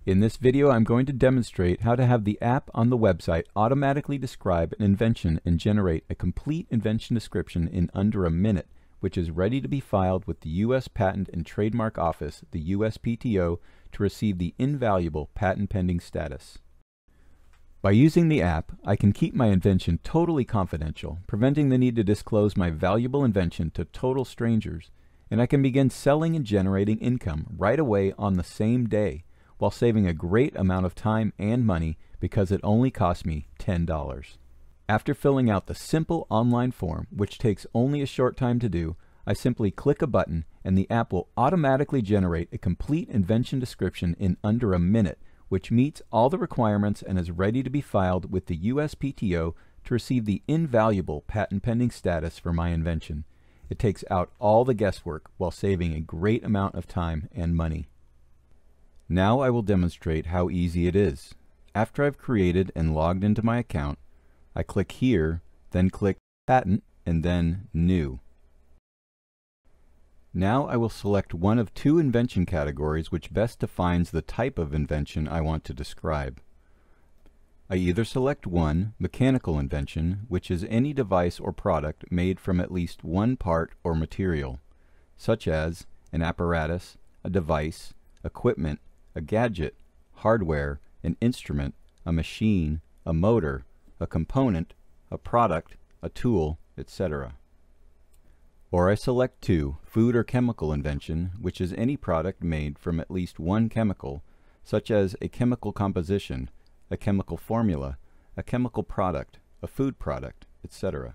In this video, I'm going to demonstrate how to have the app on the website automatically describe an invention and generate a complete invention description in under a minute, which is ready to be filed with the U.S. Patent and Trademark Office, the USPTO, to receive the invaluable patent pending status. By using the app, I can keep my invention totally confidential, preventing the need to disclose my valuable invention to total strangers, and I can begin selling and generating income right away on the same day, while saving a great amount of time and money because it only cost me $10. After filling out the simple online form, which takes only a short time to do, I simply click a button and the app will automatically generate a complete invention description in under a minute, which meets all the requirements and is ready to be filed with the USPTO to receive the invaluable patent pending status for my invention. It takes out all the guesswork while saving a great amount of time and money. Now I will demonstrate how easy it is. After I've created and logged into my account, I click here, then click Patent, and then New. Now I will select one of two invention categories which best defines the type of invention I want to describe. I either select one, Mechanical Invention, which is any device or product made from at least one part or material, such as an apparatus, a device, equipment, a gadget, hardware, an instrument, a machine, a motor, a component, a product, a tool, etc. Or I select two, Food or Chemical Invention, which is any product made from at least one chemical, such as a chemical composition, a chemical formula, a chemical product, a food product, etc.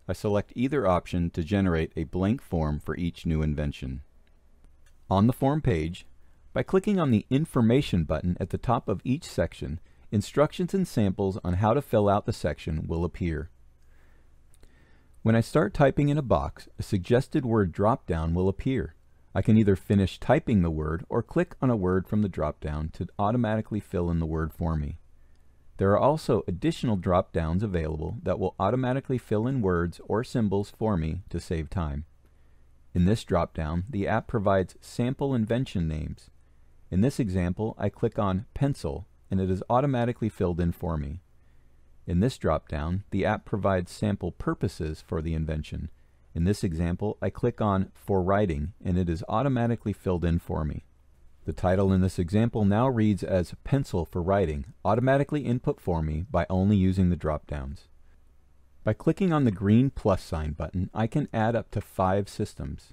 I select either option to generate a blank form for each new invention. On the form page, by clicking on the Information button at the top of each section, instructions and samples on how to fill out the section will appear. When I start typing in a box, a suggested word drop-down will appear. I can either finish typing the word or click on a word from the drop-down to automatically fill in the word for me. There are also additional drop-downs available that will automatically fill in words or symbols for me to save time. In this drop-down, the app provides sample invention names. In this example, I click on Pencil and it is automatically filled in for me. In this drop-down, the app provides sample purposes for the invention. In this example, I click on For Writing and it is automatically filled in for me. The title in this example now reads as Pencil for Writing, automatically input for me by only using the drop-downs. By clicking on the green plus sign button, I can add up to 5 systems.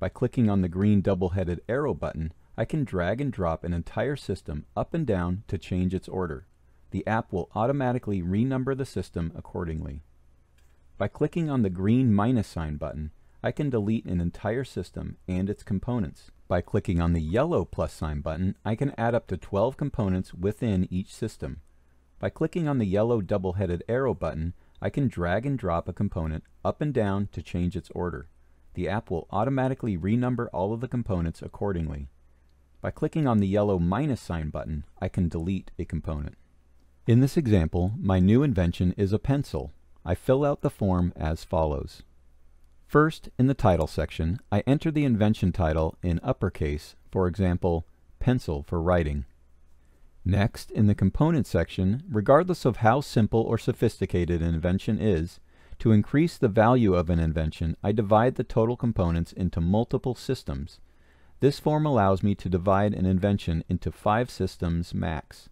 By clicking on the green double-headed arrow button, I can drag and drop an entire system up and down to change its order. The app will automatically renumber the system accordingly. By clicking on the green minus sign button, I can delete an entire system and its components. By clicking on the yellow plus sign button, I can add up to 12 components within each system. By clicking on the yellow double-headed arrow button, I can drag and drop a component up and down to change its order. The app will automatically renumber all of the components accordingly. By clicking on the yellow minus sign button, I can delete a component. In this example, my new invention is a pencil. I fill out the form as follows. First, in the title section, I enter the invention title in uppercase, for example, Pencil for Writing. Next, in the component section, regardless of how simple or sophisticated an invention is, to increase the value of an invention, I divide the total components into multiple systems. This form allows me to divide an invention into 5 systems max.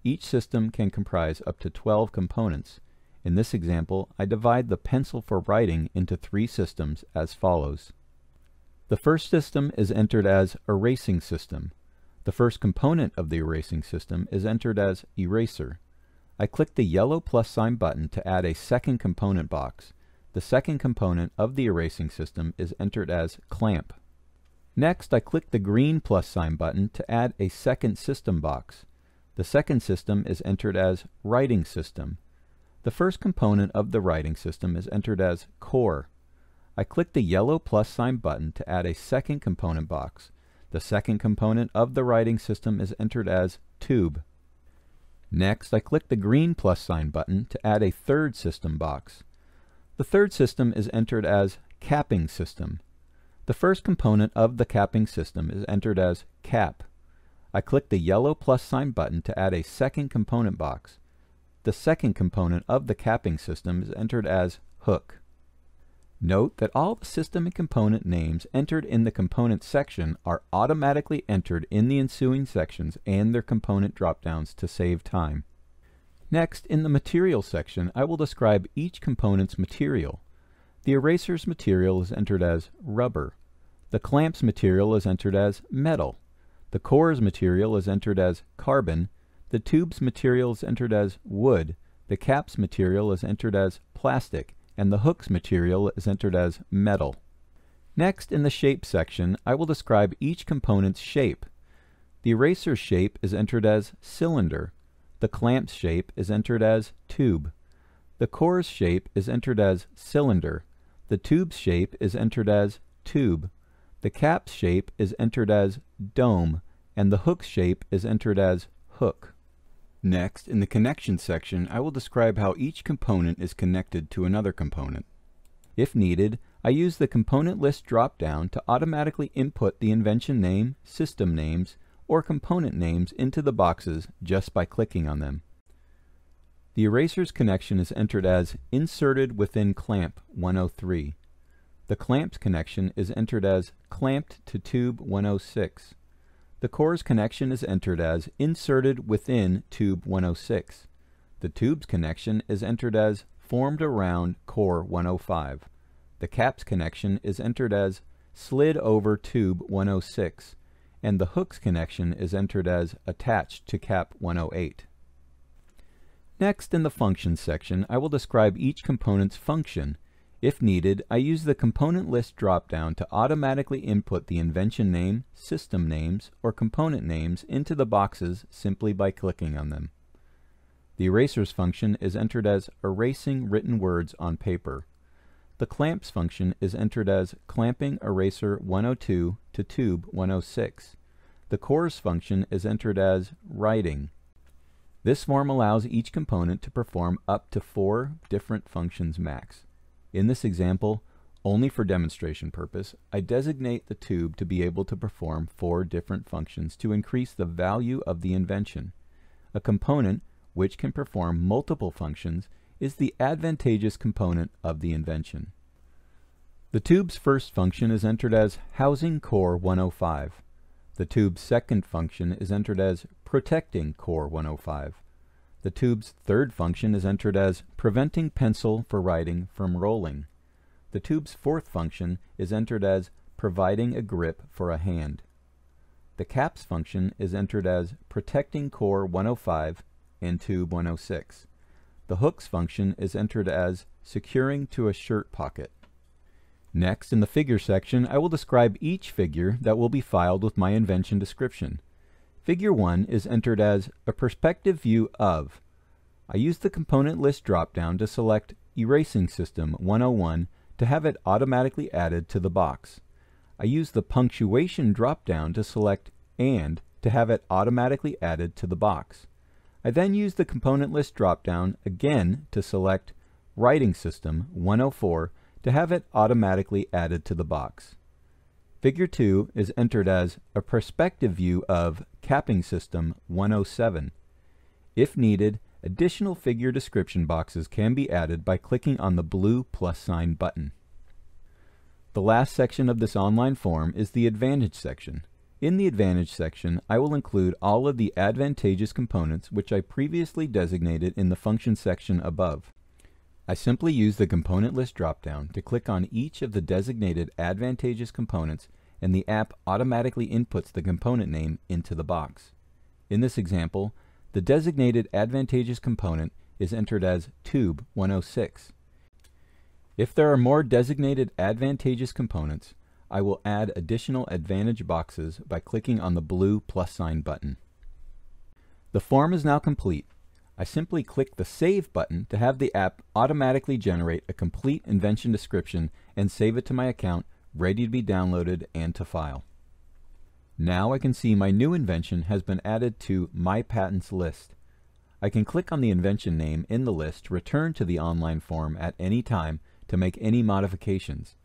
Each system can comprise up to 12 components. In this example, I divide the Pencil for Writing into 3 systems as follows. The first system is entered as Erasing System. The first component of the erasing system is entered as Eraser. I click the yellow plus sign button to add a second component box. The second component of the erasing system is entered as Clamp. Next, I click the green plus sign button to add a second system box. The second system is entered as Writing System. The first component of the writing system is entered as Core. I click the yellow plus sign button to add a second component box. The second component of the writing system is entered as Tube. Next, I click the green plus sign button to add a third system box. The third system is entered as Capping System. The first component of the capping system is entered as Cap. I click the yellow plus sign button to add a second component box. The second component of the capping system is entered as hook. Note that all the system and component names entered in the component section are automatically entered in the ensuing sections and their component dropdowns to save time. Next, in the material section, I will describe each component's material. The eraser's material is entered as rubber. The clamp's material is entered as metal. The core's material is entered as carbon. The tube's material is entered as wood. The cap's material is entered as plastic. And the hook's material is entered as metal. Next, in the shape section, I will describe each component's shape. The eraser's shape is entered as cylinder. The clamp's shape is entered as tube. The core's shape is entered as cylinder. The tube's shape is entered as tube. The cap's shape is entered as dome, and the hook's shape is entered as hook. Next, in the connection section, I will describe how each component is connected to another component. If needed, I use the component list drop-down to automatically input the invention name, system names, or component names into the boxes just by clicking on them. The eraser's connection is entered as inserted within clamp 103. The clamp's connection is entered as clamped to tube 106. The core's connection is entered as inserted within tube 106. The tube's connection is entered as formed around core 105. The cap's connection is entered as slid over tube 106. And the hook's connection is entered as attached to cap 108. Next, in the functions section, I will describe each component's function. If needed, I use the component list drop-down to automatically input the invention name, system names, or component names into the boxes simply by clicking on them. The eraser's function is entered as erasing written words on paper. The clamp's function is entered as clamping eraser 102 to tube 106. The core's function is entered as writing. This form allows each component to perform up to 4 different functions max. In this example, only for demonstration purpose, I designate the tube to be able to perform 4 different functions to increase the value of the invention. A component which can perform multiple functions is the advantageous component of the invention. The tube's first function is entered as housing core 105. The tube's second function is entered as protecting core 105. The tube's third function is entered as preventing pencil for writing from rolling. The tube's fourth function is entered as providing a grip for a hand. The cap's function is entered as protecting core 105 and tube 106. The hook's function is entered as securing to a shirt pocket. Next, in the figure section, I will describe each figure that will be filed with my invention description. Figure 1 is entered as a perspective view of. I use the component list drop-down to select Erasing System 101 to have it automatically added to the box. I use the punctuation drop-down to select and to have it automatically added to the box. I then use the component list drop-down again to select Writing System 104 to have it automatically added to the box. Figure 2 is entered as a perspective view of Capping System 107. If needed, additional figure description boxes can be added by clicking on the blue plus sign button. The last section of this online form is the Advantage section. In the Advantage section, I will include all of the advantageous components which I previously designated in the function section above. I simply use the component list drop-down to click on each of the designated advantageous components, and the app automatically inputs the component name into the box. In this example, the designated advantageous component is entered as Tube 106. If there are more designated advantageous components, I will add additional advantage boxes by clicking on the blue plus sign button. The form is now complete. I simply click the Save button to have the app automatically generate a complete invention description and save it to my account, ready to be downloaded and to file. Now I can see my new invention has been added to My Patents list. I can click on the invention name in the list to return to the online form at any time to make any modifications.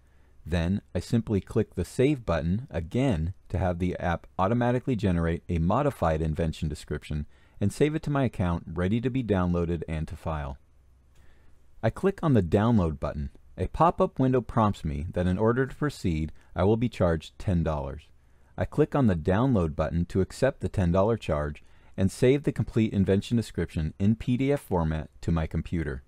Then I simply click the Save button again to have the app automatically generate a modified invention description and save it to my account ready to be downloaded and to file. I click on the Download button. A pop-up window prompts me that in order to proceed, I will be charged $10. I click on the Download button to accept the $10 charge and save the complete invention description in PDF format to my computer.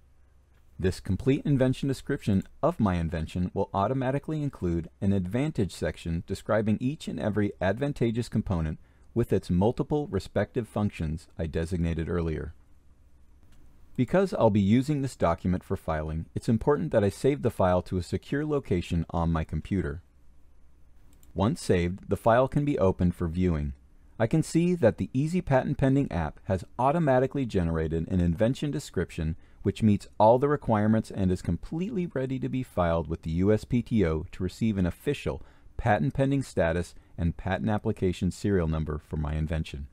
This complete invention description of my invention will automatically include an advantage section describing each and every advantageous component with its multiple respective functions I designated earlier. Because I'll be using this document for filing, it's important that I save the file to a secure location on my computer. Once saved, the file can be opened for viewing. I can see that the Easy Patent Pending app has automatically generated an invention description which meets all the requirements and is completely ready to be filed with the USPTO to receive an official patent pending status and patent application serial number for my invention.